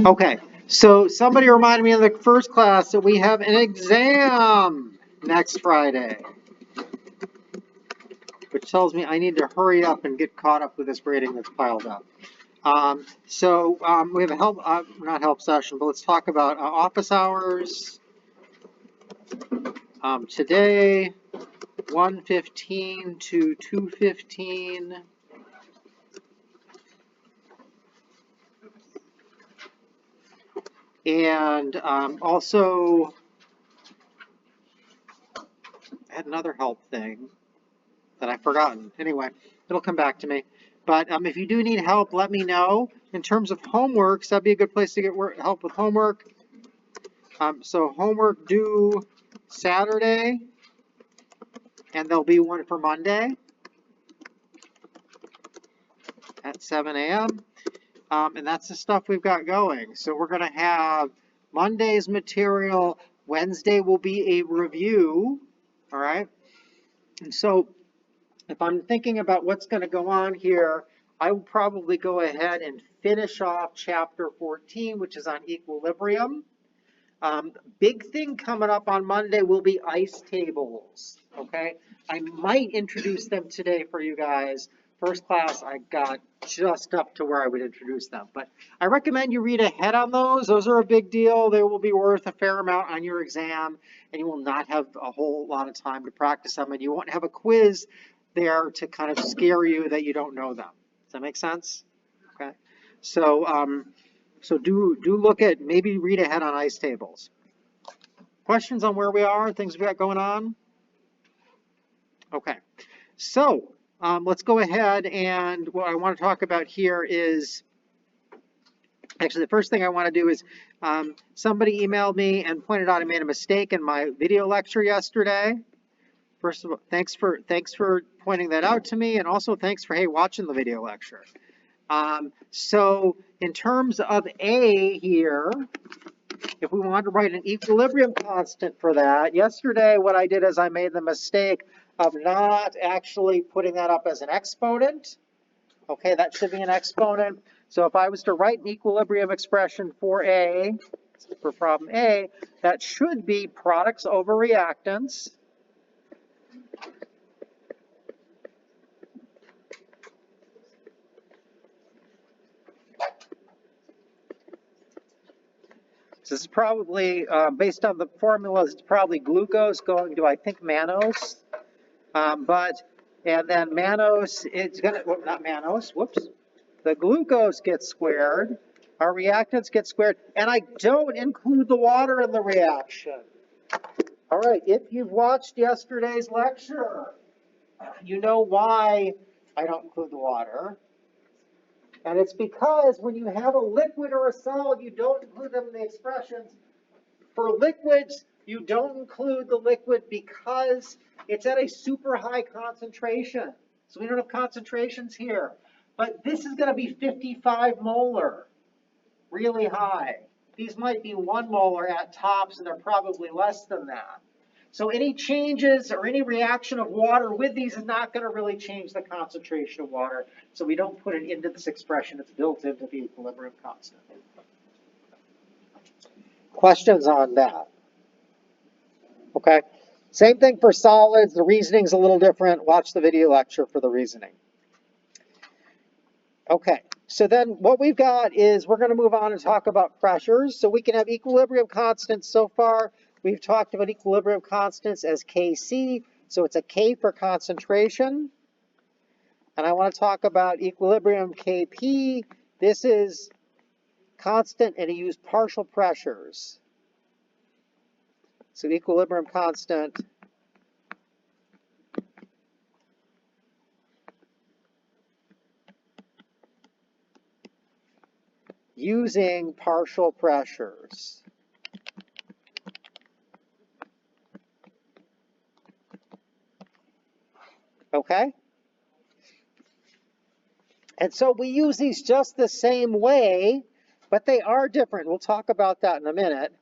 Okay, so somebody reminded me in the first class that we have an exam next Friday, which tells me I need to hurry up and get caught up with this grading that's piled up. We have a help, not help session, but let's talk about office hours. Today, 1:15 to 2:15. And also, I had another help thing that I've forgotten. Anyway, it'll come back to me. But if you do need help, let me know. In terms of homeworks, that'd be a good place to get help with homework. So homework due Saturday, and there'll be one for Monday at 7 a.m. And that's the stuff we've got going. So we're going to have Monday's material. Wednesday will be a review. All right. And so if I'm thinking about what's going to go on here, I will probably go ahead and finish off chapter 14, which is on equilibrium. Big thing coming up on Monday will be ice tables. Okay. I might introduce them today for you guys. First class, I got just up to where I would introduce them. But I recommend you read ahead on those. Those are a big deal. They will be worth a fair amount on your exam, and you will not have a whole lot of time to practice them, and you won't have a quiz there to kind of scare you that you don't know them. Does that make sense? Okay. So, so do look at, maybe read ahead on ice tables. Questions on where we are, things we got going on? Okay. So, let's go ahead, and what I want to talk about here is, actually the first thing I want to do is, somebody emailed me and pointed out I made a mistake in my video lecture yesterday. First of all, thanks for pointing that out to me, and also thanks for, hey, watching the video lecture. So in terms of A here, if we want to write an equilibrium constant for that, yesterday what I did is I made the mistake of not actually putting that up as an exponent. Okay, that should be an exponent. So if I was to write an equilibrium expression for A, for problem A, that should be products over reactants. So this is probably, based on the formulas, it's probably glucose going to, I think, mannose. And then mannose, it's going to, well, not mannose, whoops. The glucose gets squared, our reactants get squared, and I don't include the water in the reaction. All right, if you've watched yesterday's lecture, you know why I don't include the water. And it's because when you have a liquid or a solid, you don't include them in the expressions. For liquids, you don't include the liquid because it's at a super high concentration. So we don't have concentrations here. But this is going to be 55 molar, really high. These might be 1 molar at tops, and they're probably less than that. So any changes or any reaction of water with these is not going to really change the concentration of water. So we don't put it into this expression. It's built into the equilibrium constant. Questions on that? Okay. Same thing for solids. The reasoning's a little different. Watch the video lecture for the reasoning. Okay. So then what we've got is we're going to move on and talk about pressures. So we can have equilibrium constants. So far, we've talked about equilibrium constants as Kc. So it's a K for concentration. And I want to talk about equilibrium Kp. This is constant, and I use partial pressures. So equilibrium constant using partial pressures. Okay? And so we use these just the same way, but they are different. We'll talk about that in a minute.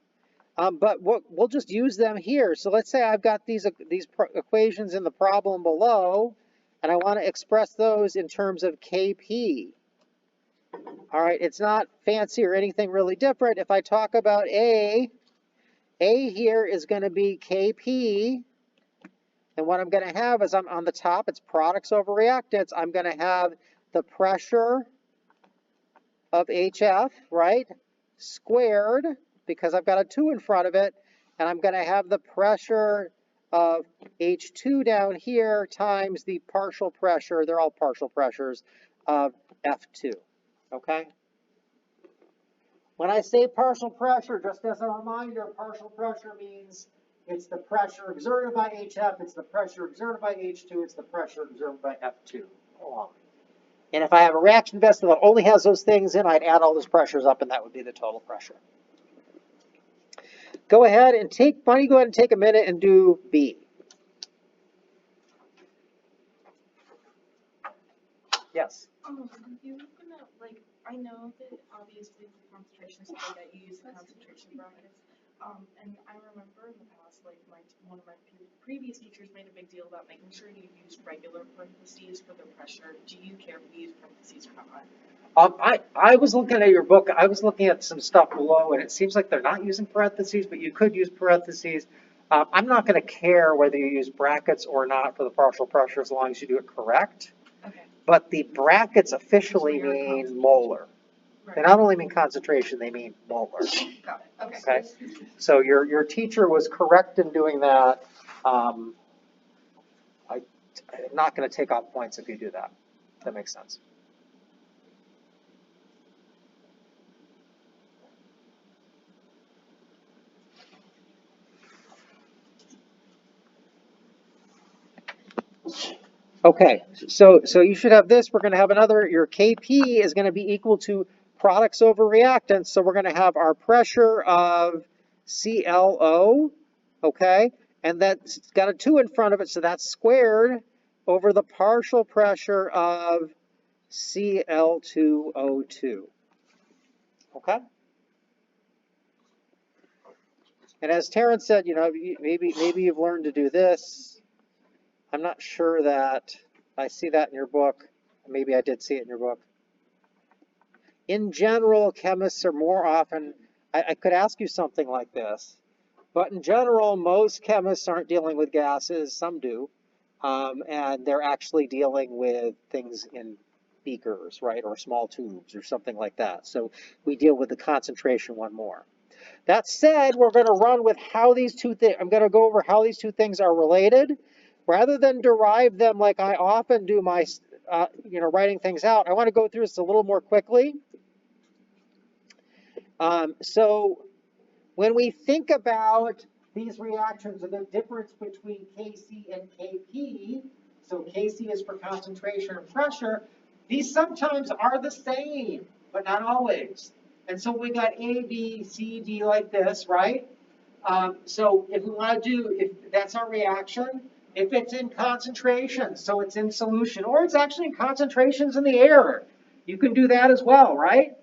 But we'll just use them here. So let's say I've got these equations in the problem below, and I want to express those in terms of Kp. All right, it's not fancy or anything really different. If I talk about A here is going to be Kp, and what I'm going to have is I'm on the top, it's products over reactants. I'm going to have the pressure of HF, right, squared, because I've got a 2 in front of it, and I'm going to have the pressure of H2 down here times the partial pressure, they're all partial pressures, of F2, okay? When I say partial pressure, just as a reminder, partial pressure means it's the pressure exerted by HF, it's the pressure exerted by H2, it's the pressure exerted by F2. And if I have a reaction vessel that only has those things in, I'd add all those pressures up, and that would be the total pressure. Go ahead and why don't you go ahead and take a minute and do B. Yes? You're gonna, like, I know that obviously for concentration stuff that you use the concentration brackets. And I remember in the past, like, one of my previous teachers made a big deal about making sure you use regular parentheses for the pressure. Do you care if you use parentheses or not? I was looking at your book. I was looking at some stuff below, and it seems like they're not using parentheses, but you could use parentheses. I'm not going to care whether you use brackets or not for the partial pressure as long as you do it correct. Okay. But the brackets officially mean molar. Right. They not only mean concentration, they mean molar. Got it. Okay. Okay. So your teacher was correct in doing that. I'm not going to take off points if you do that. That makes sense. Okay, so you should have this. We're going to have another, your Kp is going to be equal to products over reactants. So we're going to have our pressure of ClO, okay? And that's got a 2 in front of it, so that's squared over the partial pressure of Cl2O2, okay? And as Terrence said, you know, maybe you've learned to do this. I'm not sure that I see that in your book. Maybe I did see it in your book. In general, chemists are more often, I could ask you something like this, but in general, most chemists aren't dealing with gases. Some do. And they're actually dealing with things in beakers, right, or small tubes or something like that. So we deal with the concentration one more. That said, we're going to run with how these two things, I'm going to go over how these two things are related. Rather than derive them like I often do my, writing things out, I want to go through this a little more quickly. So when we think about these reactions and the difference between Kc and Kp, so Kc is for concentration and pressure, these sometimes are the same, but not always. And so we got A, B, C, D like this, right? So if we want to do, if that's our reaction, if it's in concentration, so it's in solution, or it's actually in concentrations in the air, you can do that as well, right?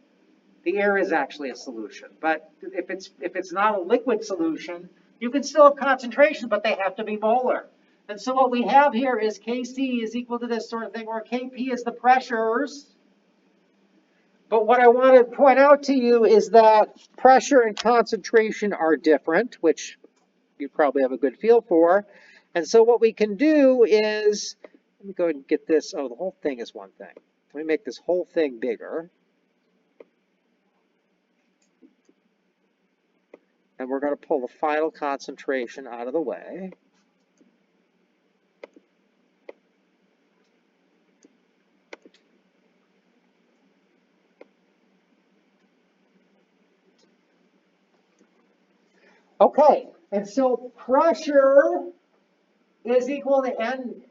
The air is actually a solution, but if it's not a liquid solution, you can still have concentration, but they have to be molar. And so what we have here is Kc is equal to this sort of thing, where Kp is the pressures. But what I want to point out to you is that pressure and concentration are different, which you probably have a good feel for. And so what we can do is, let me go ahead and get this, the whole thing is one thing. Let me make this whole thing bigger. And we're going to pull the final concentration out of the way. Okay, and so pressure is equal to N,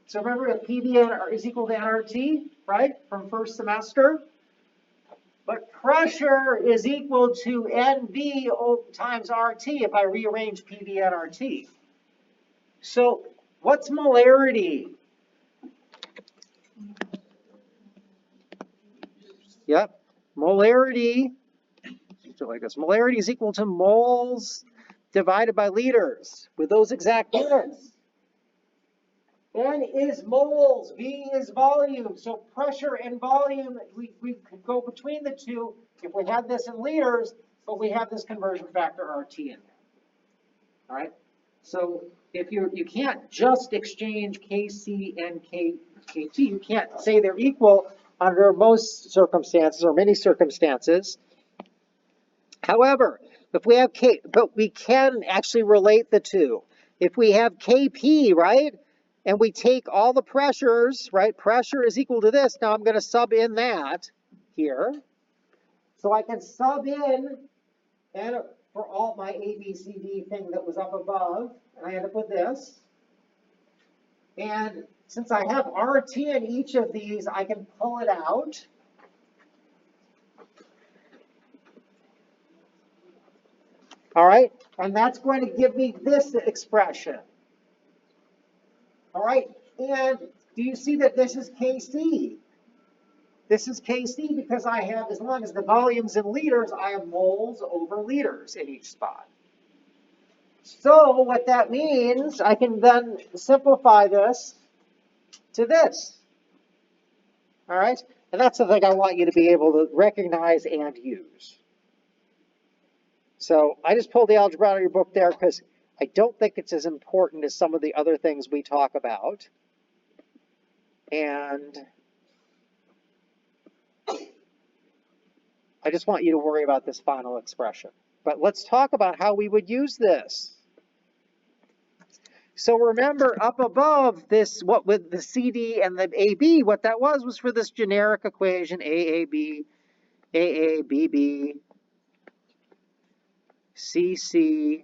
so remember that PV is equal to nRT, right, from first semester? But pressure is equal to NV times RT if I rearrange PV and RT. So what's molarity? Yep, molarity, like this. Molarity is equal to moles divided by liters with those exact units. N is moles, V is volume. So pressure and volume, we could go between the two if we had this in liters, but we have this conversion factor RT in there. All right. So if you can't just exchange Kc and Kt, you can't say they're equal under most circumstances or many circumstances. However, if we have K, but we can actually relate the two. If we have Kp, right, and we take all the pressures, right, pressure is equal to this. Now I'm going to sub in that here. So I can sub in, and for all my A, B, C, D thing that was up above, and I end up with this. And since I have RT in each of these, I can pull it out. All right, and that's going to give me this expression. All right, and do you see that this is Kc? This is Kc because I have, as long as the volume's in liters, I have moles over liters in each spot. So what that means, I can then simplify this to this. All right, and that's the thing I want you to be able to recognize and use. So I just pulled the algebra out of your book there because I don't think it's as important as some of the other things we talk about. And I just want you to worry about this final expression. But let's talk about how we would use this. So remember up above this, what with the CD and the AB, what that was for this generic equation, AAB, AABB, CC,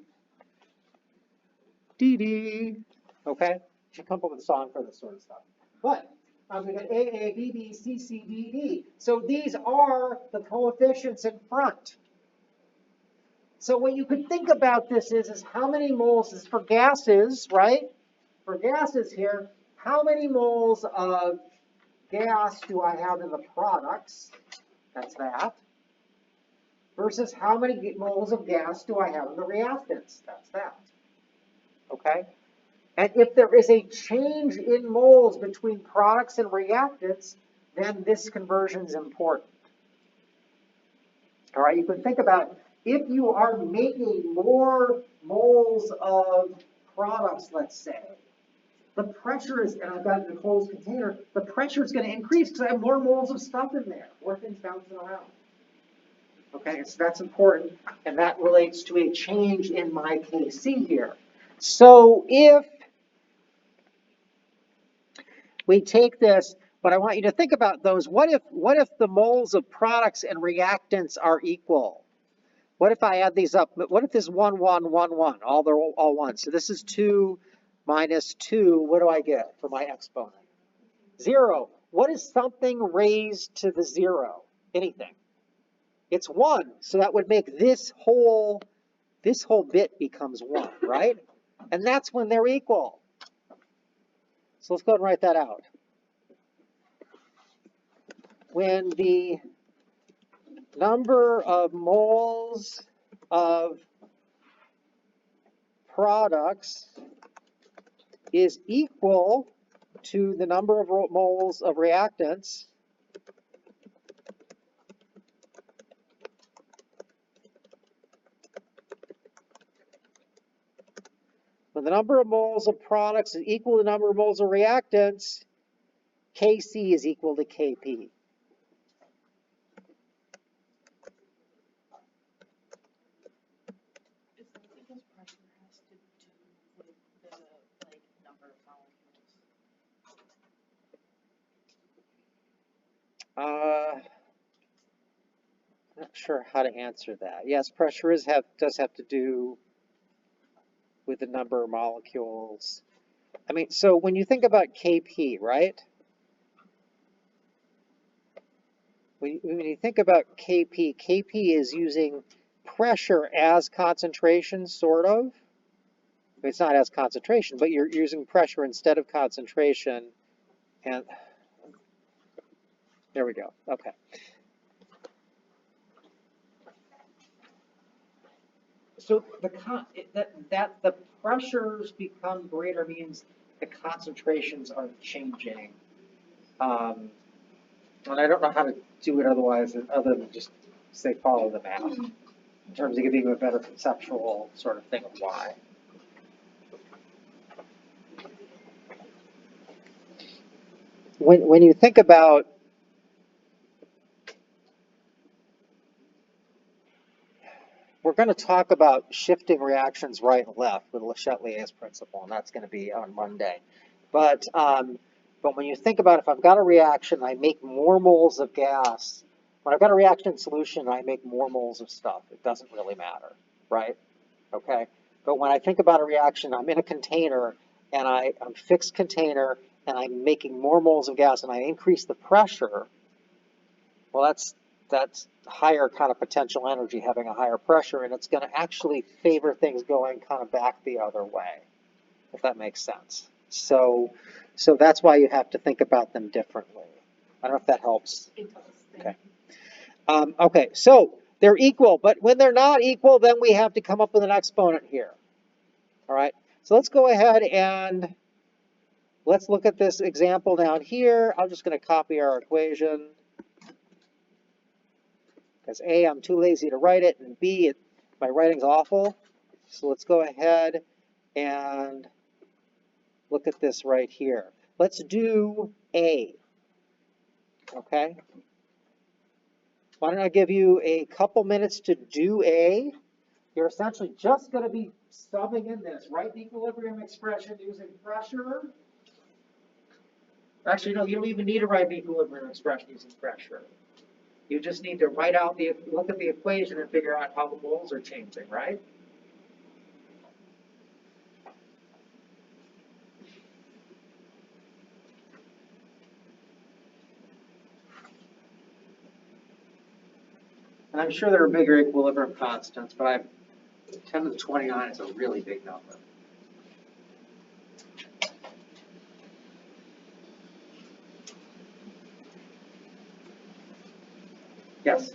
DD. Okay? Should come up with a song for this sort of stuff. But we got AA, BB, CC, DD. So these are the coefficients in front. So what you could think about this is how many moles is for gases, right? For gases here, how many moles of gas do I have in the products? That's that. Versus how many moles of gas do I have in the reactants? That's that. Okay? And if there is a change in moles between products and reactants, then this conversion is important. All right, you can think about if you are making more moles of products, let's say, the pressure is, and I've got an enclosed container, the pressure is going to increase because I have more moles of stuff in there, more things bouncing around. Okay, so that's important, and that relates to a change in my Kc here. So if we take this, but I want you to think about those. What if the moles of products and reactants are equal? What if I add these up? What if this 1, 1, 1, 1, they're all 1? So this is 2 minus 2. What do I get for my exponent? 0. What is something raised to the 0? Anything. It's 1. So that would make this whole bit becomes 1, right? And that's when they're equal. So let's go ahead and write that out. When the number of moles of products is equal to the number of moles of reactants, when the number of moles of products is equal to the number of moles of reactants, Kc is equal to Kp. Not sure how to answer that. Yes, pressure does have to do with the number of molecules. I mean, so when you think about Kp, right? When you think about Kp, Kp is using pressure as concentration, sort of. It's not as concentration, but you're using pressure instead of concentration. And there we go. Okay. So the pressures become greater means the concentrations are changing. And I don't know how to do it otherwise, other than just say follow the math, in terms of giving you a better conceptual sort of thing of why. When you think about we're going to talk about shifting reactions right and left with Le Chatelier's principle, and that's going to be on Monday. But when you think about if I've got a reaction, I make more moles of gas. When I've got a reaction in solution, I make more moles of stuff. It doesn't really matter, right? Okay. But when I think about a reaction, I'm in a container, and I'm fixed container, and I'm making more moles of gas, and I increase the pressure. Well, that's higher kind of potential energy, having a higher pressure, and it's going to actually favor things going kind of back the other way, if that makes sense. So that's why you have to think about them differently. I don't know if that helps. It does. Okay. Okay, so they're equal, but when they're not equal, then we have to come up with an exponent here. All right, so let's go ahead and let's look at this example down here. I'm just going to copy our equation. Because A, I'm too lazy to write it, and B, my writing's awful. So let's go ahead and look at this right here. Let's do A, okay? Why don't I give you a couple minutes to do A? You're essentially just going to be subbing in this, write the equilibrium expression using pressure. Actually, no, you don't even need to write the equilibrium expression using pressure. You just need to write out look at the equation and figure out how the moles are changing, right? And I'm sure there are bigger equilibrium constants, but 10 to the 29 is a really big number. Yes?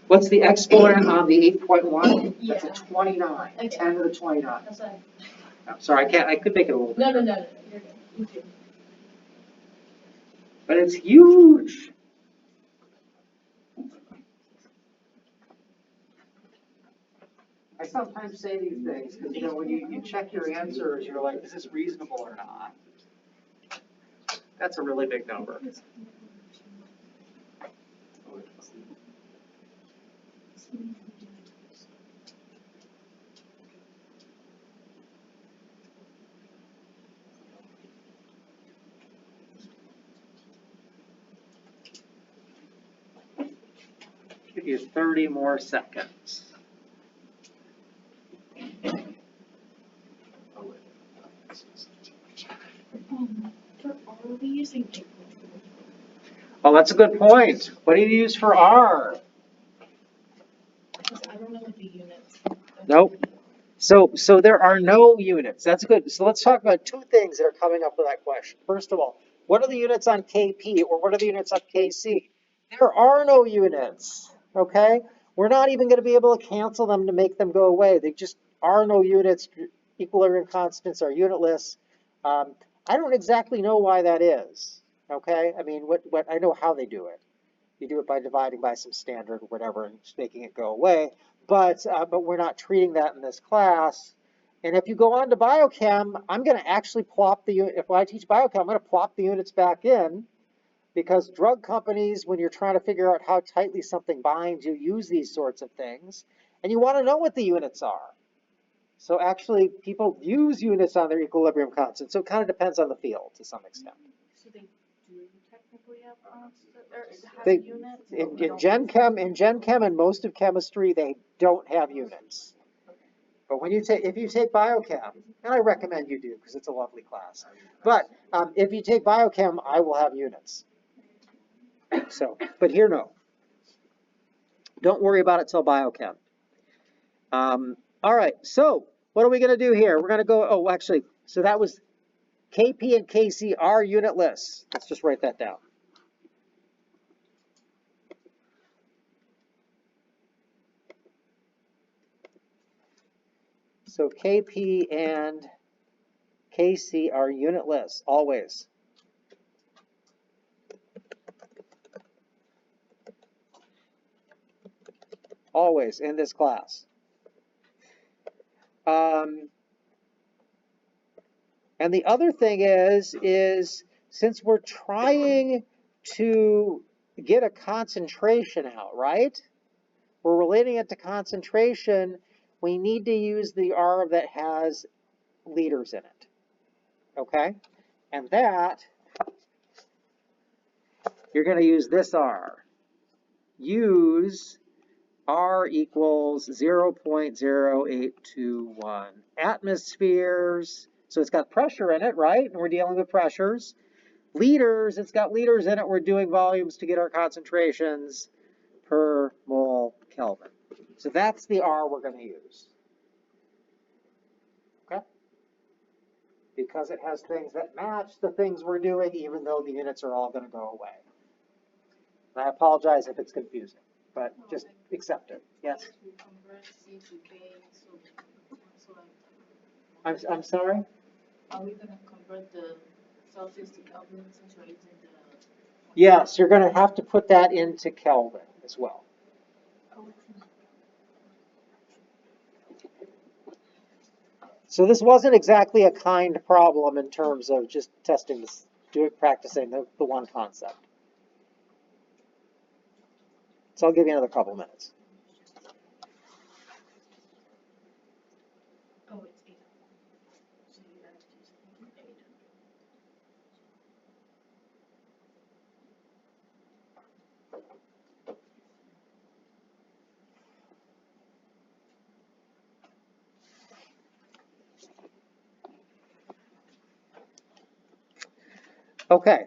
What's the exponent on the 8.1? That's a 29. 10 to the 29. I'm sorry, I could make it a little bit. No, you're good. But it's huge. I sometimes say these things because, when you check your answers, you're like, is this reasonable or not? That's a really big number. Give you 30 more seconds. Are we using? Oh, that's a good point. What do you use for R? Because I don't know what the units. Nope. So there are no units. That's good. So let's talk about two things that are coming up with that question. First of all, what are the units on KP or what are the units on KC? There are no units, okay? We're not even going to be able to cancel them to make them go away. They just are no units. Equilibrium constants are unitless. I don't exactly know why that is, okay? I mean, what I know how they do it. You do it by dividing by some standard or whatever and just making it go away. But we're not treating that in this class. And if you go on to biochem, I'm going to actually plop if I teach biochem, I'm going to plop the units back in because drug companies, when you're trying to figure out how tightly something binds, you use these sorts of things. And you want to know what the units are. So actually, people use units on their equilibrium constant. So it kind of depends on the field to some extent. So they do technically have units? In Gen Chem and most of chemistry, they don't have units. But if you take biochem, and I recommend you do because it's a lovely class. But if you take biochem, I will have units. So, but here no. Don't worry about it till biochem. All right, so what are we going to do here? We're going to go, so that was KP and KC are unitless. Let's just write that down. So KP and KC are unitless, always. Always in this class. And the other thing is since we're trying to get a concentration out, right? We're relating it to concentration. We need to use the R that has liters in it, okay? And that, you're going to use this R. Use R equals 0.0821 atmospheres. So it's got pressure in it, right? And we're dealing with pressures. Liters, it's got liters in it. We're doing volumes to get our concentrations per mole Kelvin. So that's the R we're going to use. Okay? Because it has things that match the things we're doing, even though the units are all going to go away. And I apologize if it's confusing, but just accept it. Yes? I'm sorry? Are we going to convert the Celsius to Kelvin since we're using the... Yes, you're going to have to put that into Kelvin as well. So this wasn't exactly a kind problem in terms of just testing this, practicing the one concept. So I'll give you another couple minutes. Oh, it's 8. So you have to do 8. Okay,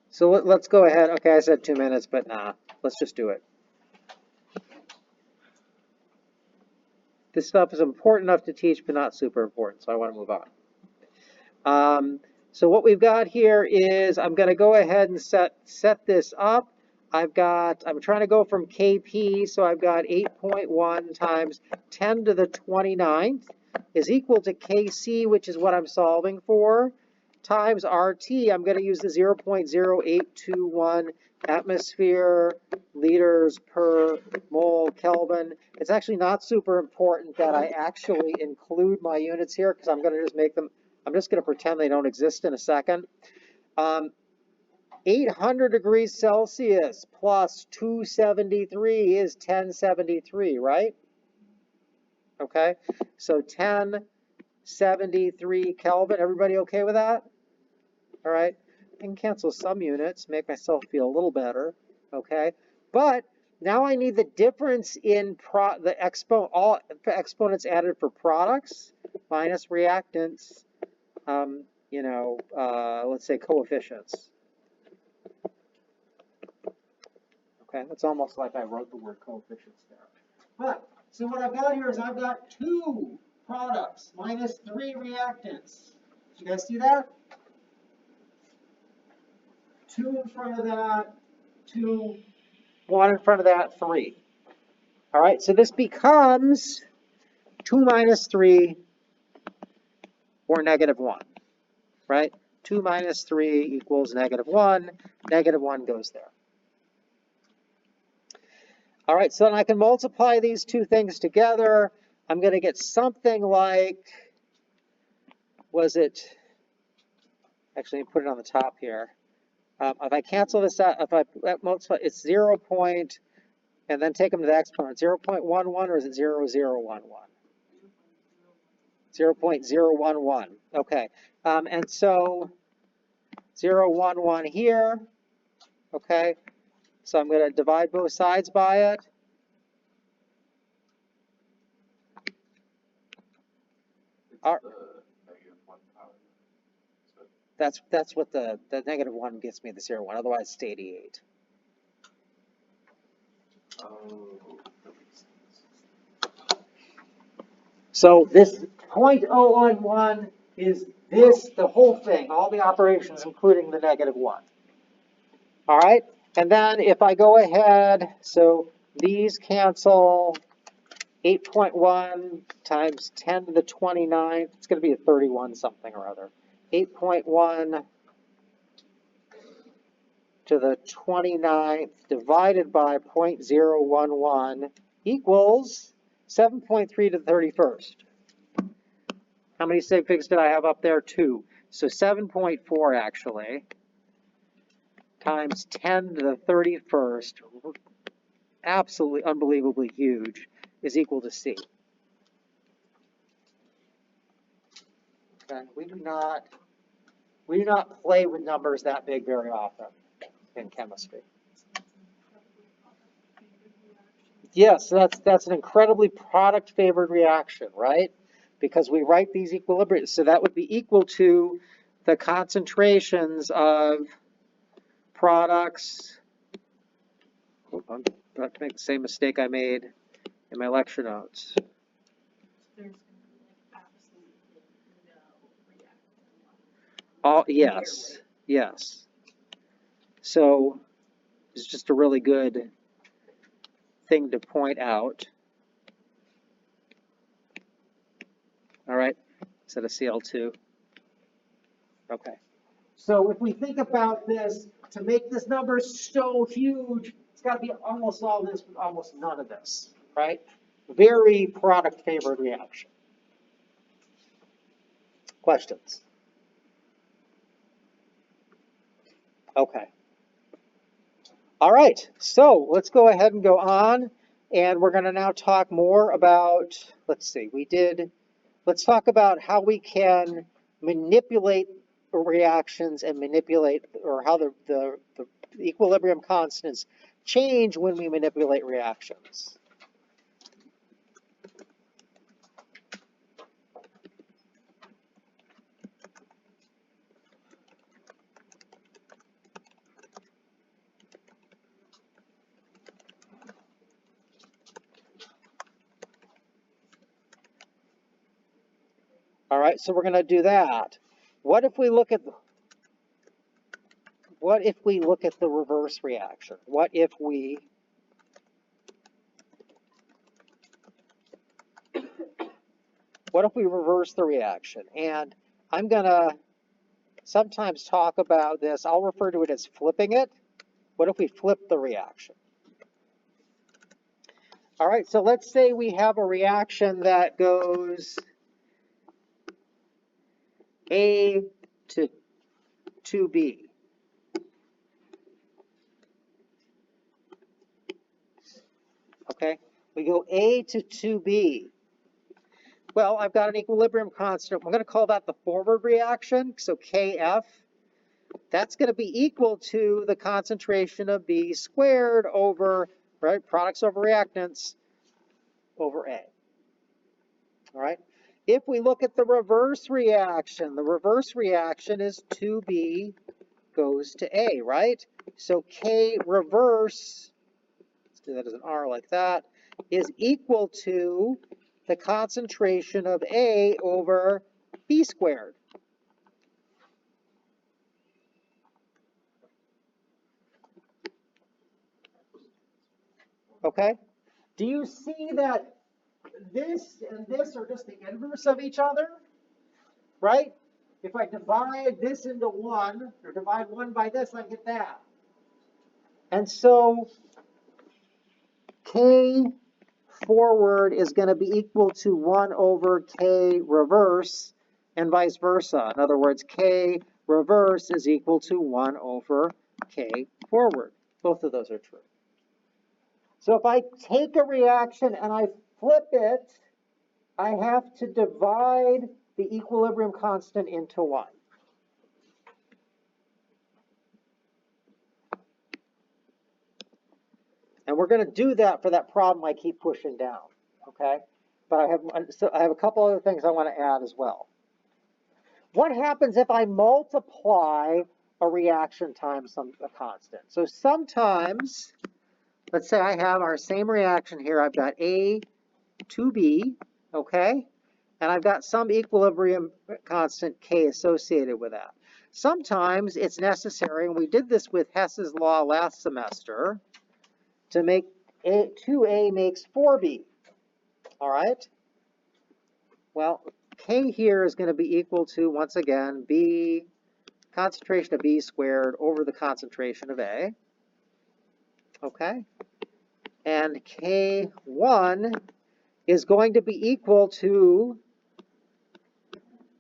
so let's go ahead. Okay, I said 2 minutes, but nah, let's just do it. This stuff is important enough to teach, but not super important, so I want to move on. So what we've got here is I'm going to go ahead and set this up. I'm trying to go from KP, so I've got 8.1 times 10 to the 29th is equal to KC, which is what I'm solving for, times RT. I'm going to use the 0.0821 atmosphere liters per mole Kelvin. It's actually not super important that I actually include my units here because I'm going to just make them, I'm just going to pretend they don't exist in a second. 800 degrees Celsius plus 273 is 1073, right? Okay, so 1073 Kelvin. Everybody okay with that? All right, I can cancel some units, make myself feel a little better, okay? But now I need the difference in all exponents added for products minus reactants, let's say coefficients. Okay, that's almost like I wrote the word coefficients there. But, so what I've got here is I've got 2 products minus 3 reactants. Did you guys see that? 2 in front of that, 2, 1 in front of that, 3. All right, so this becomes 2 minus 3 or negative 1, right? 2 minus 3 equals negative 1. Negative 1 goes there. All right, so then I can multiply these two things together. I'm going to get something like, actually put it on the top here. If I cancel this out, if I multiply, it's 0. And then take them to the exponent, 0.11 or is it 0.011? 0.011, okay. And so 0.11 here, okay. So I'm going to divide both sides by it. That's what the negative 1 gets me, the 0.1, otherwise it's 88. So this 0.011 is the whole thing, all the operations, including the negative 1. All right, and then if I go ahead, so these cancel, 8.1 times 10 to the 29th, it's going to be a 31 something or other. 8.1 to the 29th divided by 0.011 equals 7.3 to the 31st. How many sig figs did I have up there? 2. So 7.4 actually times 10 to the 31st, absolutely unbelievably huge, is equal to C. Okay. We do not play with numbers that big very often in chemistry. Yes, that's an incredibly product-favored reaction, right? Because we write these equilibria. So that would be equal to the concentrations of products. I'm not to make the same mistake I made in my lecture notes. There's gonna be like absolutely no reaction. Oh, yes, yes. So it's just a really good thing to point out. All right, instead of Cl2. Okay. So if we think about this, to make this number so huge, it's got to be almost all this, but almost none of this, right? Very product-favored reaction. Questions? Okay. All right, so let's go ahead and go on, and we're going to now talk more about, let's see, let's talk about how we can manipulate reactions and manipulate, or how the equilibrium constants change when we manipulate reactions. All right, so we're going to do that. What if we look at the reverse reaction? What if we reverse the reaction? And I'm going to sometimes talk about this. I'll refer to it as flipping it. What if we flip the reaction? All right, so let's say we have a reaction that goes A to 2B. Okay, we go A to 2B. Well, I've got an equilibrium constant. I'm going to call that the forward reaction, so Kf. That's going to be equal to the concentration of B squared over, right, products over reactants over A. All right. If we look at the reverse reaction is 2B goes to A, right? So K reverse, let's do that as an R like that, is equal to the concentration of A over B squared. Okay? Do you see that this and this are just the inverse of each other? Right? If I divide this into 1, or divide 1 by this, I get that. And so K forward is going to be equal to 1 over K reverse, and vice versa. In other words, K reverse is equal to 1 over K forward. Both of those are true. So if I take a reaction and I flip it, I have to divide the equilibrium constant into 1. And we're going to do that for that problem I keep pushing down, okay? But I have a couple other things I want to add as well. What happens if I multiply a reaction times a constant? So sometimes, let's say I have our same reaction here. I've got A to B, okay? And I've got some equilibrium constant K associated with that. Sometimes it's necessary, and we did this with Hess's law last semester, to make 2A makes 4B. All right? Well, K here is going to be equal to, once again, B, concentration of B squared over the concentration of A. Okay? And K1 is going to be equal to,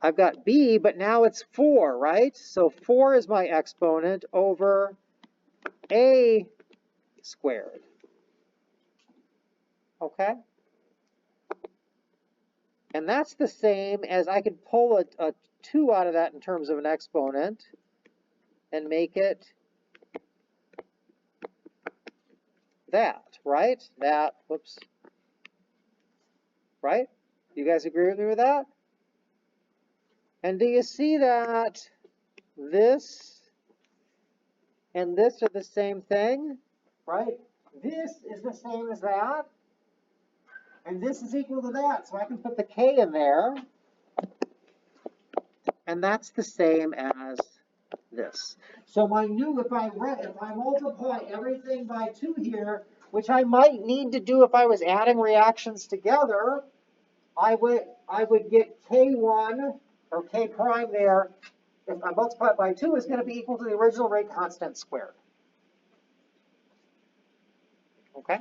I've got B, but now it's 4, right? So 4 is my exponent over A squared. Okay? And that's the same as I could pull a 2 out of that in terms of an exponent and make it that, right? That, whoops. Right? You guys agree with me with that? And do you see that this and this are the same thing? Right? This is the same as that. And this is equal to that. So I can put the K in there. And that's the same as this. So my new, if I multiply everything by 2 here, which I might need to do if I was adding reactions together, I would get K1 or K prime there. If I multiply it by 2, is going to be equal to the original rate constant squared. Okay?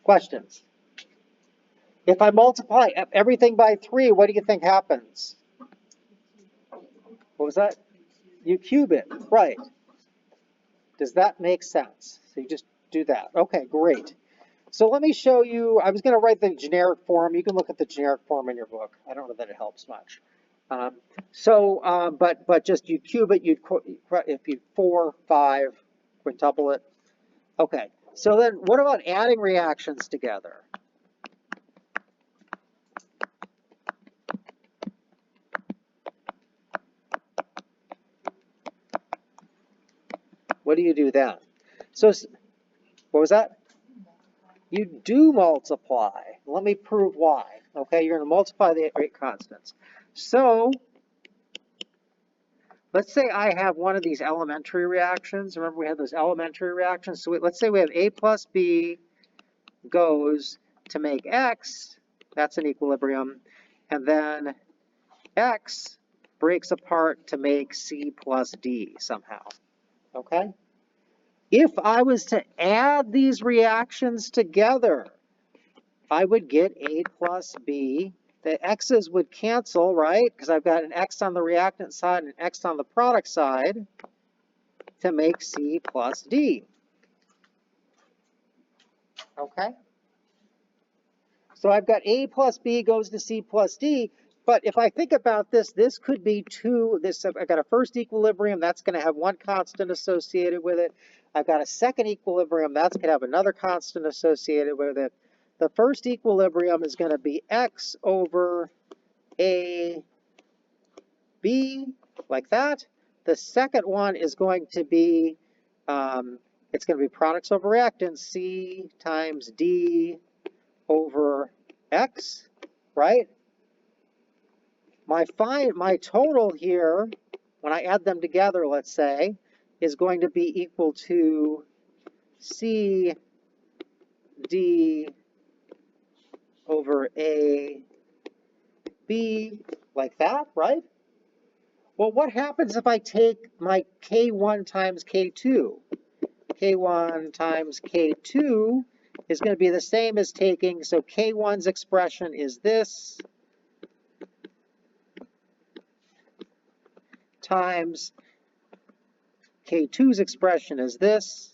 Questions? If I multiply everything by 3, what do you think happens? What was that? You cube it, right. Does that make sense? So you just do that. Okay, great. So let me show you, I was going to write the generic form. You can look at the generic form in your book. I don't know that it helps much. But just you cube it, if you 4, 5, quintuple it. Okay, so then what about adding reactions together? What do you do then? So, what was that? You do multiply. Let me prove why. Okay, you're going to multiply the rate constants. So, let's say I have one of these elementary reactions. Remember we had those elementary reactions? So let's say we have A plus B goes to make X. That's an equilibrium. And then X breaks apart to make C plus D somehow. Okay? If I was to add these reactions together, I would get A plus B. The X's would cancel, right? Because I've got an X on the reactant side and an X on the product side to make C plus D. Okay? So I've got A plus B goes to C plus D. But if I think about this, this could be 2. I've got a first equilibrium. That's going to have one constant associated with it. I've got a second equilibrium. That's going to have another constant associated with it. The first equilibrium is going to be X over A, B, like that. The second one is going to be, it's going to be products over reactants, C times D over X, right? My total here, when I add them together, let's say, is going to be equal to C D over A B, like that, right? Well, what happens if I take my K1 times K2? K1 times K2 is going to be the same as taking, so K1's expression is this, times K2's expression is this,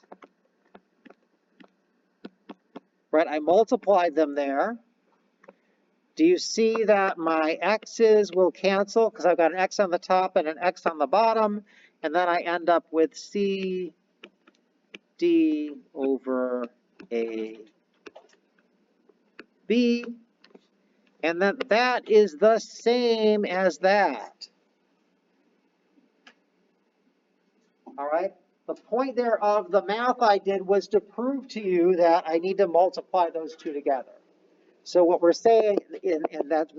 right? I multiplied them there. Do you see that my x's will cancel because I've got an x on the top and an x on the bottom, and then I end up with C D over A B, and then that is the same as that. All right? The point there of the math I did was to prove to you that I need to multiply those two together. So what we're saying and that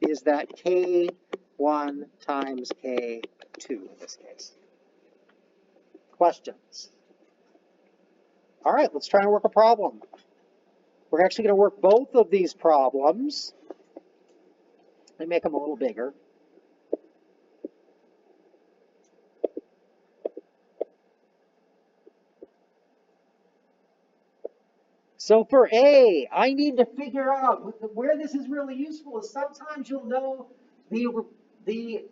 is that K1 times K2 in this case. Questions? All right, let's try and work a problem. We're actually going to work both of these problems. Let me make them a little bigger. So for A, I need to figure out where this is really useful is sometimes you'll know the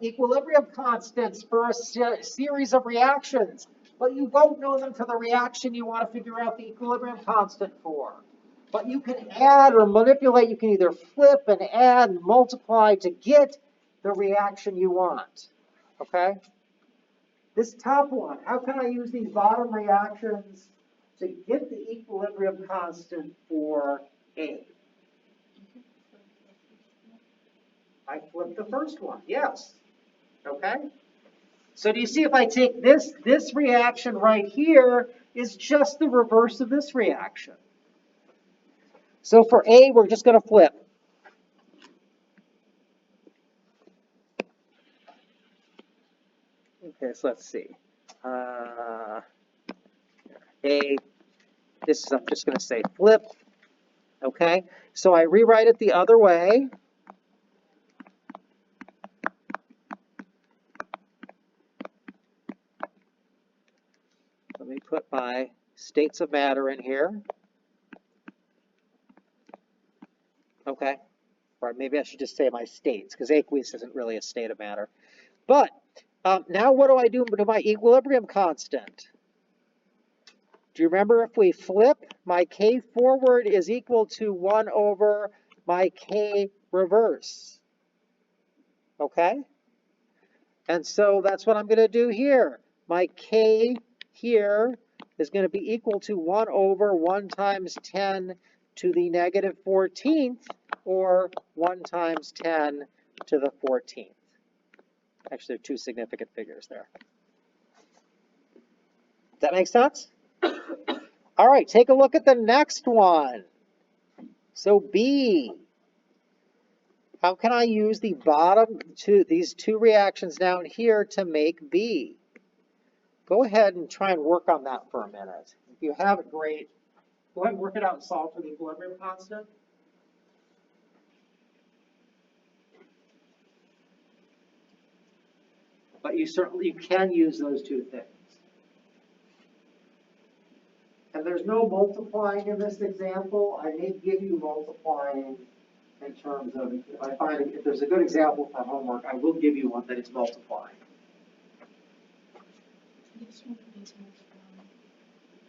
equilibrium constants for a series of reactions, but you won't know them for the reaction you want to figure out the equilibrium constant for. But you can add or manipulate, you can either flip and add and multiply to get the reaction you want, okay? This top one, how can I use these bottom reactions to get the equilibrium constant for A? I flip the first one, yes. Okay? So do you see if I take this reaction right here is just the reverse of this reaction. So for A, we're just going to flip. Okay, so let's see. A, this is, I'm just going to say flip. Okay, so I rewrite it the other way. Let me put my states of matter in here. Okay, or maybe I should just say my states, because aqueous isn't really a state of matter. But now what do I do to my equilibrium constant? Do you remember if we flip, my K forward is equal to 1 over my K reverse. Okay? And so that's what I'm going to do here. My K here is going to be equal to 1 over 1 times 10 to the negative 14th, or 1 times 10 to the 14th. Actually, there are two significant figures there. Does that make sense? All right, take a look at the next one. So B. How can I use the bottom two, these two reactions down here to make B? Go ahead and try and work on that for a minute. If you have it, great. Go ahead and work it out and solve for the equilibrium constant. But you can use those two things. And there's no multiplying in this example. I may give you multiplying in terms of, if I find if there's a good example for homework, I will give you one that is multiplying.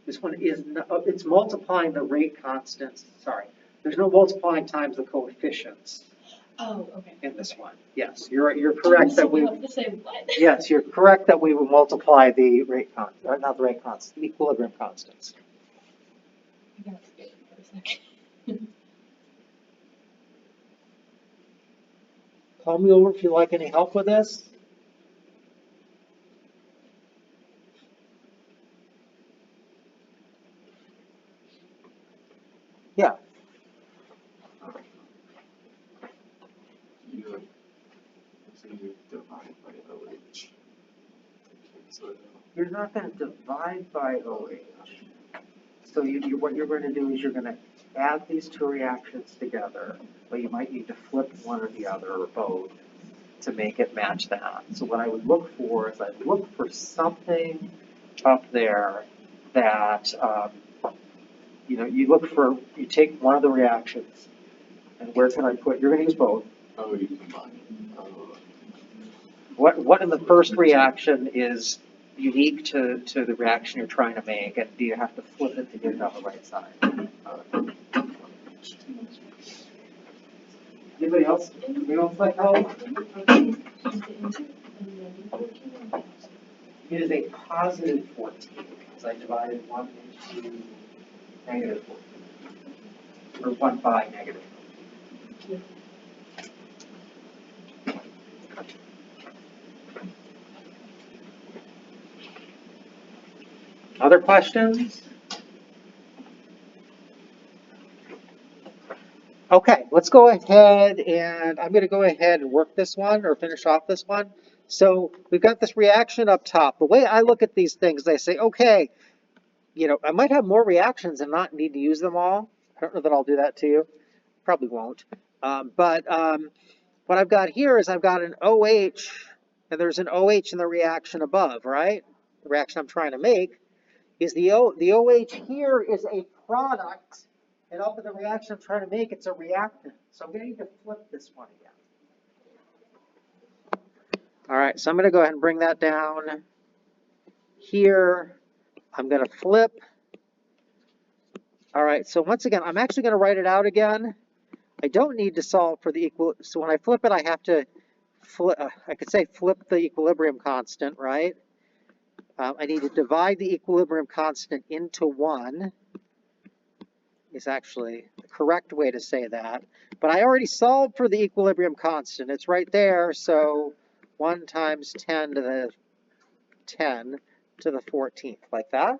This one is, it's multiplying the rate constants. Sorry, there's no multiplying times the coefficients. Oh, okay. In this one, yes, you're correct that we. Have to say what? Yes, you're correct that we will multiply the rate constant, not the rate constant, the equilibrium constants. I got scared for a second. Call me over if you like any help with this. Yeah. You're not going to divide by OH. So what you're going to do is you're going to add these two reactions together, but you might need to flip one or the other or both to make it match that. So what I would look for is I'd look for something up there that, you take one of the reactions, and where can I put, you're going to use both. Oh, you combine. What in the first reaction is unique to the reaction you're trying to make, and do you have to flip it to get it on the right side? Anybody else? Anybody else like help? It is a positive 14, because I divided 1 into negative 14, or 1 by negative 14. Other questions? Okay, let's go ahead and I'm going to go ahead and work this one or finish off this one. So we've got this reaction up top. The way I look at these things, I say, okay, you know, I might have more reactions and not need to use them all. I don't know that I'll do that to you. Probably won't. What I've got here is I've got an OH, and there's an OH in the reaction above, right? The reaction I'm trying to make is the OH here is a product, and up in the reaction I'm trying to make, it's a reactant. So I'm going to need to flip this one again. All right, so I'm going to go ahead and bring that down here. I'm going to flip. All right, so once again, I'm actually going to write it out again. I don't need to solve for the equal. So when I flip it, I have to flip. I could say flip the equilibrium constant, right? I need to divide the equilibrium constant into 1. Is actually the correct way to say that. But I already solved for the equilibrium constant. It's right there. So 1 times 10 to the 10 to the 14th, like that.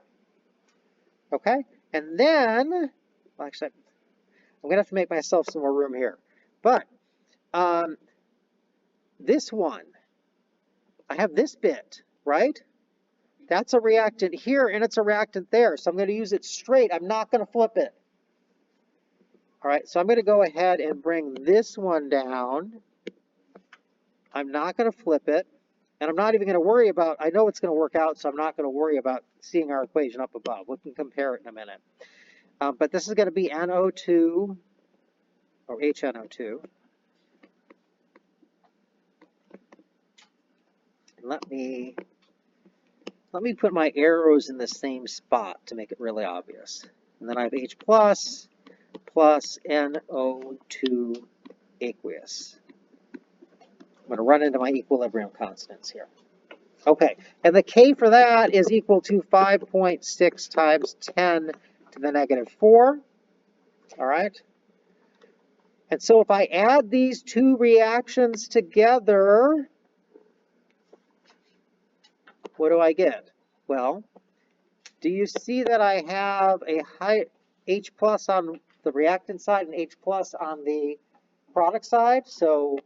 Okay, and then, well, actually, I'm going to have to make myself some more room here. But this one, I have this bit, right? That's a reactant here, and it's a reactant there. So I'm going to use it straight. I'm not going to flip it. All right, so I'm going to go ahead and bring this one down. I'm not going to flip it. And I'm not even going to worry about, I know it's going to work out, so I'm not going to worry about seeing our equation up above. We can compare it in a minute. But this is going to be NO2, or HNO2. Let me put my arrows in the same spot to make it really obvious. And then I have H plus NO2 aqueous. I'm going to run into my equilibrium constants here. Okay, and the K for that is equal to 5.6 times 10 to the negative 4. All right. And so if I add these two reactions together, what do I get? Well, do you see that I have a high H plus on the reactant side and H plus on the product side? So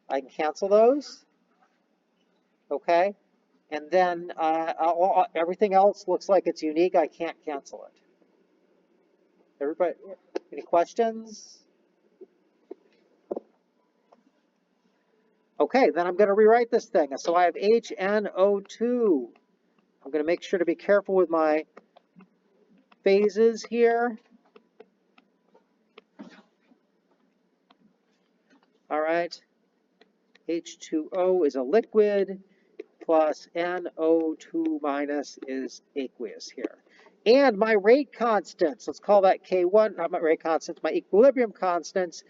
I can cancel those. Okay. And then everything else looks like it's unique. I can't cancel it. Everybody, any questions? Okay, then I'm going to rewrite this thing. So I have HNO2. I'm going to make sure to be careful with my phases here. All right. H2O is a liquid, plus NO2 minus is aqueous here. And my rate constants, let's call that K1, not my rate constants, my equilibrium constants,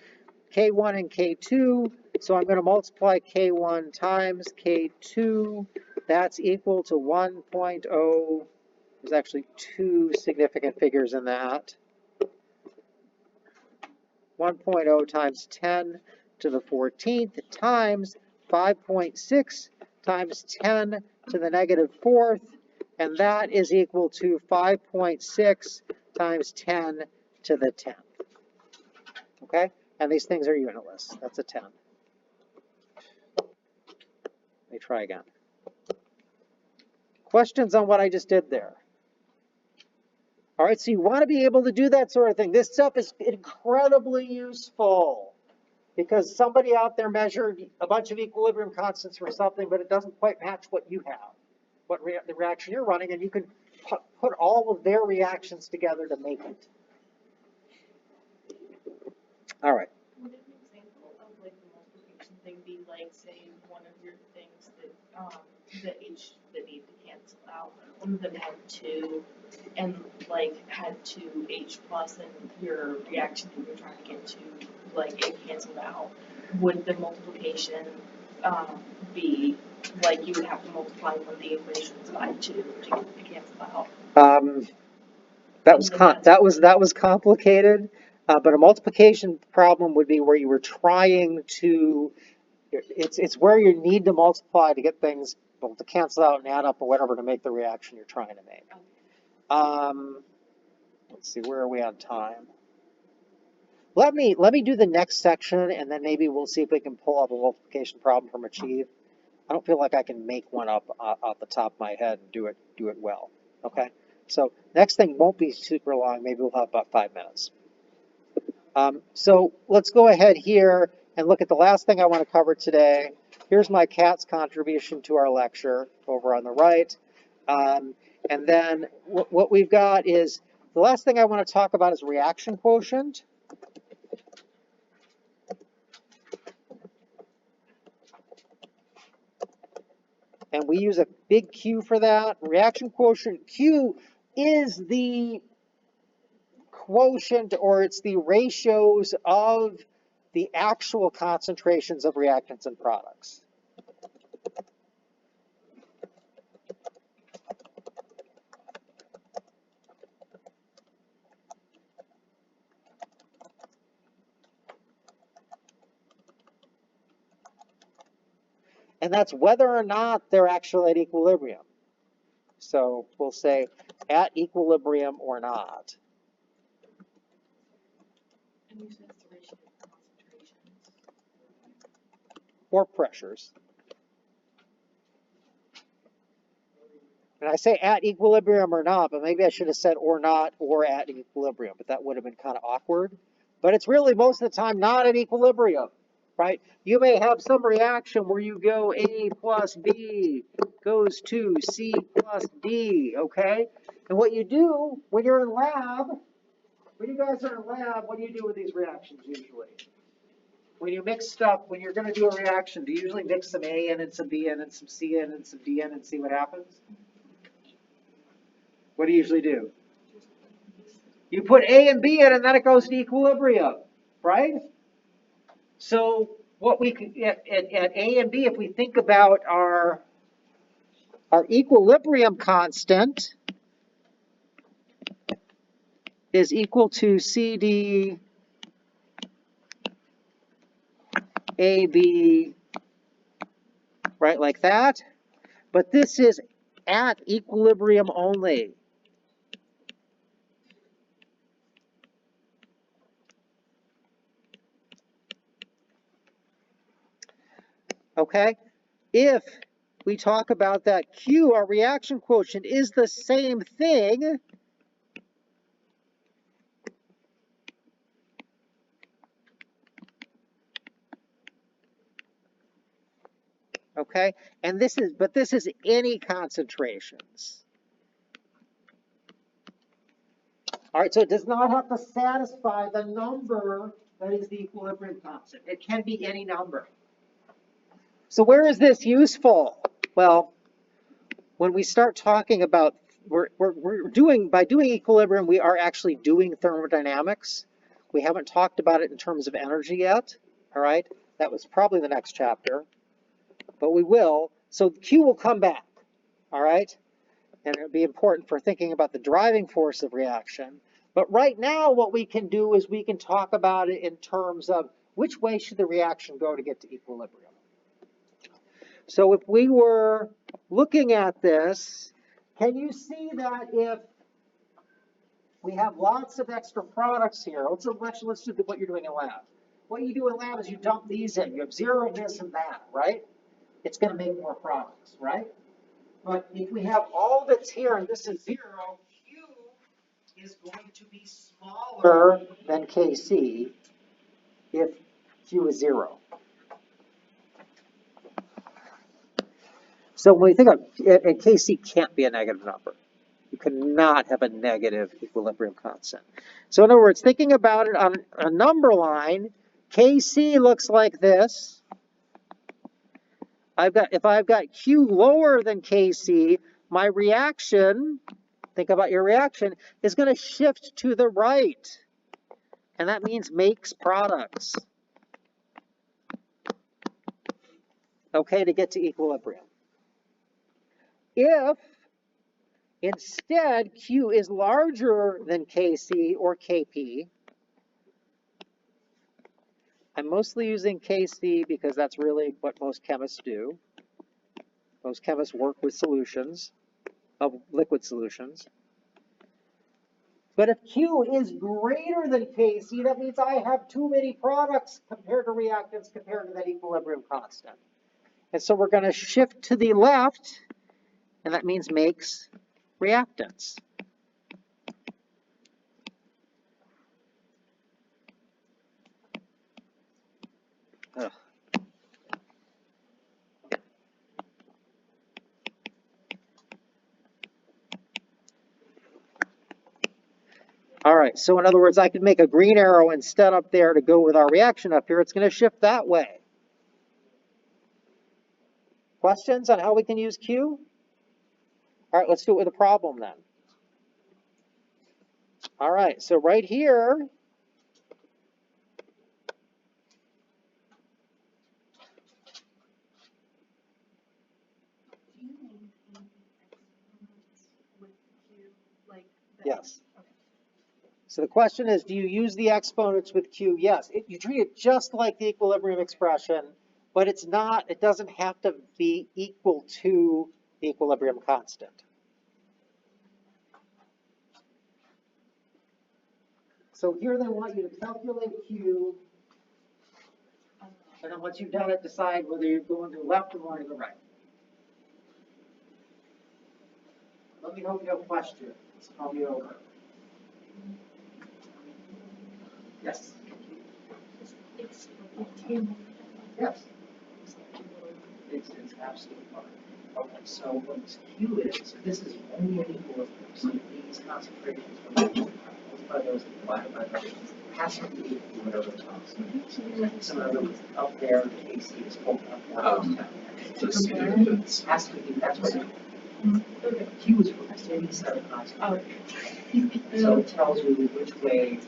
K1 and K2. So I'm going to multiply K1 times K2. That's equal to 1.0. There's actually two significant figures in that. 1.0 times 10 to the 14th times 5.6 times 10 to the negative 4th, and that is equal to 5.6 times 10 to the 10th. Okay? And these things are unitless. That's a 10. Let me try again. Questions on what I just did there? All right, so you want to be able to do that sort of thing. This stuff is incredibly useful because somebody out there measured a bunch of equilibrium constants for something, but it doesn't quite match what you have, the reaction you're running, and you can put all of their reactions together to make it. All right. Would an example of like the multiplication thing be like, say, one of your things that the H that need to cancel out, one of them had 2 and like had 2 H plus and your reaction that you're trying to get to, like it canceled out. Would the multiplication be like you would have to multiply one of the equations by 2 to cancel out? That was complicated, but a multiplication problem would be where you were trying to. It's where you need to multiply to get things to cancel out and add up or whatever to make the reaction you're trying to make. Let's see, where are we on time? Let me do the next section, and then maybe we'll see if we can pull up a multiplication problem from Achieve. I don't feel like I can make one up off the top of my head and do it well. Okay, So next thing won't be super long. Maybe we'll have about 5 minutes. So let's go ahead here and look at the last thing I want to cover today. Here's my cat's contribution to our lecture over on the right. And then what we've got is, the last thing I want to talk about is reaction quotient. And we use a big Q for that. Reaction quotient, Q is the quotient, or it's the ratios of the actual concentrations of reactants and products. And that's whether or not they're actually at equilibrium. So we'll say at equilibrium or not. And you said it's the ratio of concentrations. Or pressures. And I say at equilibrium or not, but maybe I should have said or not or at equilibrium, but that would have been kind of awkward. But it's really most of the time not at equilibrium, right? You may have some reaction where you go A plus B goes to C plus D, okay? And what you do when you're in lab, when you guys are in lab, what do you do with these reactions usually? When you mix stuff, when you're going to do a reaction, do you usually mix some A in and some B in and some C in and some D in and see what happens? What do you usually do? You put A and B in and then it goes to equilibrium, right? So what we could, at A and B, if we think about our equilibrium constant is equal to CD AB, right, like that. But this is at equilibrium only. Okay? If we talk about that Q, our reaction quotient, is the same thing. Okay? And this is any concentrations. All right, so it does not have to satisfy the number that is the equilibrium constant. It can be any number. So where is this useful? Well, when we start talking about, by doing equilibrium, we are actually doing thermodynamics. We haven't talked about it in terms of energy yet, all right? That was probably the next chapter, but we will. So Q will come back, all right? And it'll be important for thinking about the driving force of reaction. But right now, what we can do is we can talk about it in terms of which way should the reaction go to get to equilibrium. So if we were looking at this, can you see that if we have lots of extra products here, let's do what you're doing in lab. What you do in lab is you dump these in. You have zero of this and that, right? It's going to make more products, right? But if we have all that's here and this is zero, Q is going to be smaller than Kc if Q is zero. So when we think of it, and Kc can't be a negative number. You cannot have a negative equilibrium constant. So in other words, thinking about it on a number line, Kc looks like this. If I've got Q lower than Kc, my reaction, think about your reaction, is going to shift to the right. And that means makes products. Okay, to get to equilibrium. If instead Q is larger than Kc or Kp, I'm mostly using Kc because that's really what most chemists do. Most chemists work with solutions, of liquid solutions. But if Q is greater than Kc, that means I have too many products compared to reactants compared to that equilibrium constant. And so we're going to shift to the left, and that means makes reactants. All right, so in other words, I could make a green arrow instead up there to go with our reaction up here. It's going to shift that way. Questions on how we can use Q? All right, let's do it with a problem then. All right, so right here, Do you maintain the exponents with Q, like that? yes. Okay. So the question is, do you use the exponents with Q? Yes. You treat it just like the equilibrium expression, but it's not, it doesn't have to be equal to the equilibrium constant. So here they want you to calculate Q, and then once you've done it, decide whether you're going to the left or going to the right. Let me know if you have questions. I'll be over. Yes. It's 15. Yes. It's absolutely fine. Okay, so what Q is, this is only an equilibrium. So these concentrations are multiplied by those, divided by those, has to be equal to whatever the constant is. So in other words, up there, KC is holding up one of those it has to be, that's what Q is for any set of concentrations. So it tells you which way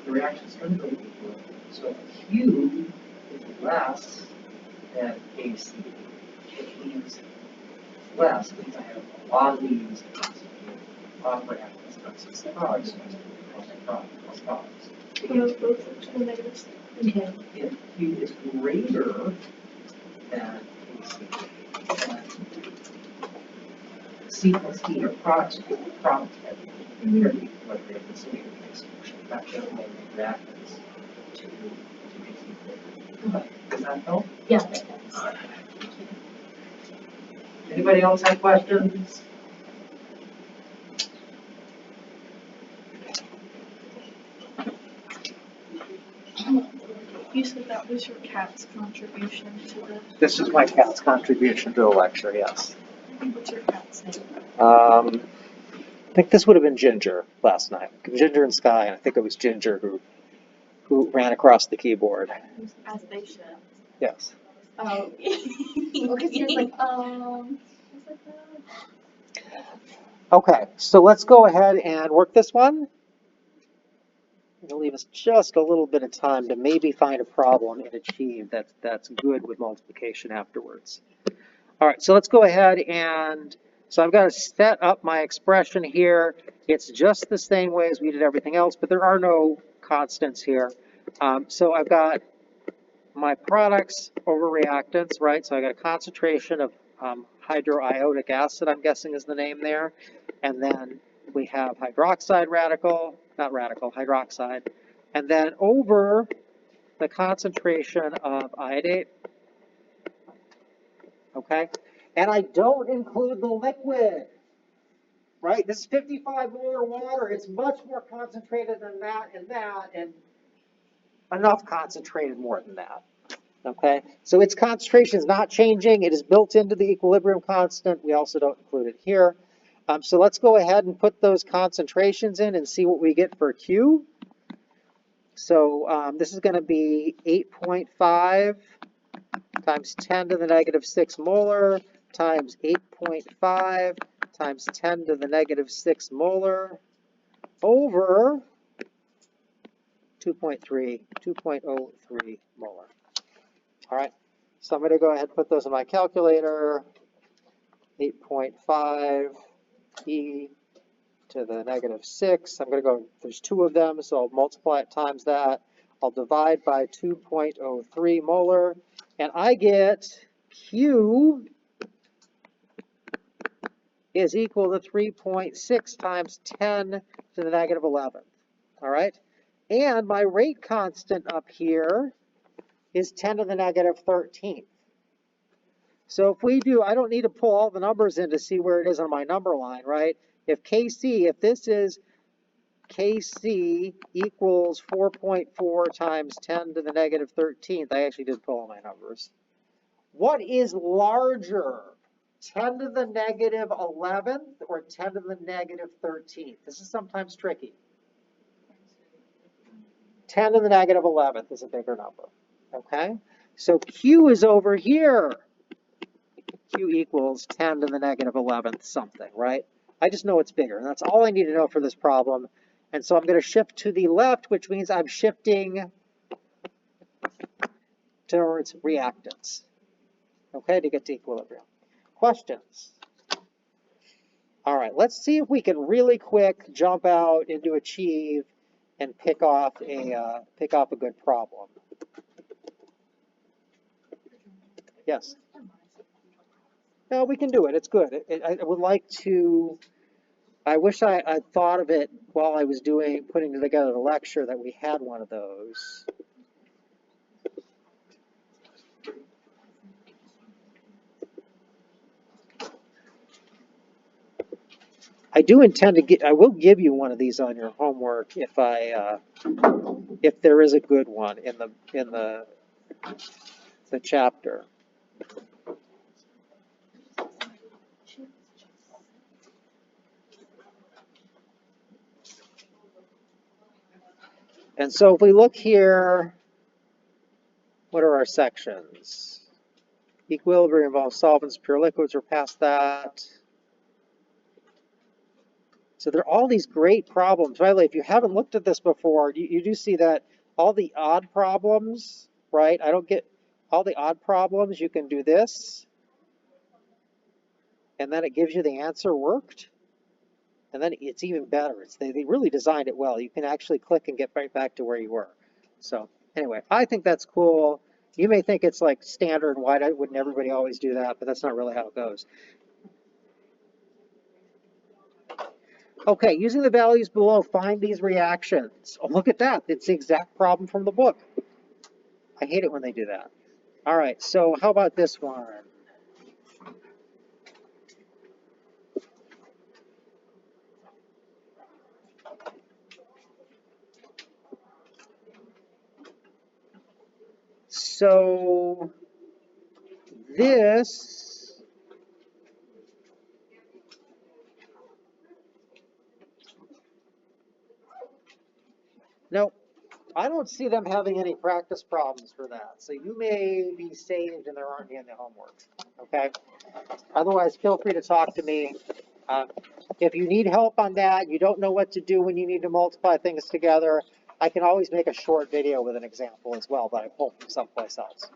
the reaction is going to go to equilibrium. So if Q is less than KC, it means less, means I have a lot of these a lot of what happens, but since the products, Both to the negatives. if Q is greater than KC, then C plus D are products heavy. They're like they're the same execution. That generally reactants to KC. Does that help? Yeah, that does. Anybody else have questions? You said that was your cat's contribution to the. This is my cat's contribution to the lecture, yes. What's your cat's name? I think this would have been Ginger last night. Ginger and Sky, and I think it was Ginger who ran across the keyboard. As they should. Yes. Oh. Okay, so you're like, Okay, so let's go ahead and work this one. It'll leave us just a little bit of time to maybe find a problem and achieve that's good with multiplication afterwards. All right, so let's go ahead and, so I've got to set up my expression here. It's just the same way as we did everything else, but there are no constants here. So I've got my products over reactants, right? So I got a concentration of hydroiodic acid, I'm guessing is the name there. And then we have hydroxide radical, not radical, hydroxide. And then over the concentration of iodate, okay? And I don't include the liquid, right? This is 55 molar water. It's much more concentrated than that, and enough concentrated more than that. Okay, so its concentration is not changing. It is built into the equilibrium constant. We also don't include it here. So let's go ahead and put those concentrations in and see what we get for Q. So this is going to be 8.5 times 10 to the negative 6 molar times 8.5 times 10 to the negative 6 molar over 2.03 molar. All right, so I'm going to go ahead and put those in my calculator. 8.5 e to the negative 6. I'm going to go, there's two of them, so I'll multiply it times that. I'll divide by 2.03 molar, and I get Q is equal to 3.6 times 10 to the negative 11. All right, and my rate constant up here is 10 to the negative 13th. So if we do, I don't need to pull all the numbers in to see where it is on my number line, right? If KC, if this is KC equals 4.4 times 10 to the negative 13th, I actually did pull all my numbers. What is larger, 10 to the negative 11th or 10 to the negative 13th? This is sometimes tricky. 10 to the negative 11th is a bigger number, okay? So Q is over here. Q equals 10 to the negative 11th something, right? I just know it's bigger, and that's all I need to know for this problem. And so I'm going to shift to the left, which means I'm shifting towards reactants, okay, to get to equilibrium. Questions? All right, let's see if we can really quick jump out into Achieve and pick off a good problem. Yes. No, we can do it. It's good. I would like to. I wish I thought of it while I was putting together the lecture that we had one of those. I do intend to I will give you one of these on your homework if there is a good one in the chapter. And so if we look here, what are our sections? Equilibrium involves solvents, pure liquids, we're past that. So there are all these great problems. By the way, if you haven't looked at this before, you do see that all the odd problems, right? I don't get all the odd problems. You can do this, and then it gives you the answer worked. And then it's even better. They really designed it well. You can actually click and get right back to where you were. So anyway, I think that's cool. You may think it's like standard, why wouldn't everybody always do that? But that's not really how it goes. Okay, using the values below, find these reactions. Oh, look at that. It's the exact problem from the book. I hate it when they do that. All right, so how about this one? So this, no, I don't see them having any practice problems for that. So you may be saved and there aren't any homework, okay? Otherwise, feel free to talk to me. If you need help on that, you don't know what to do when you need to multiply things together, I can always make a short video with an example as well, but I pulled from someplace else.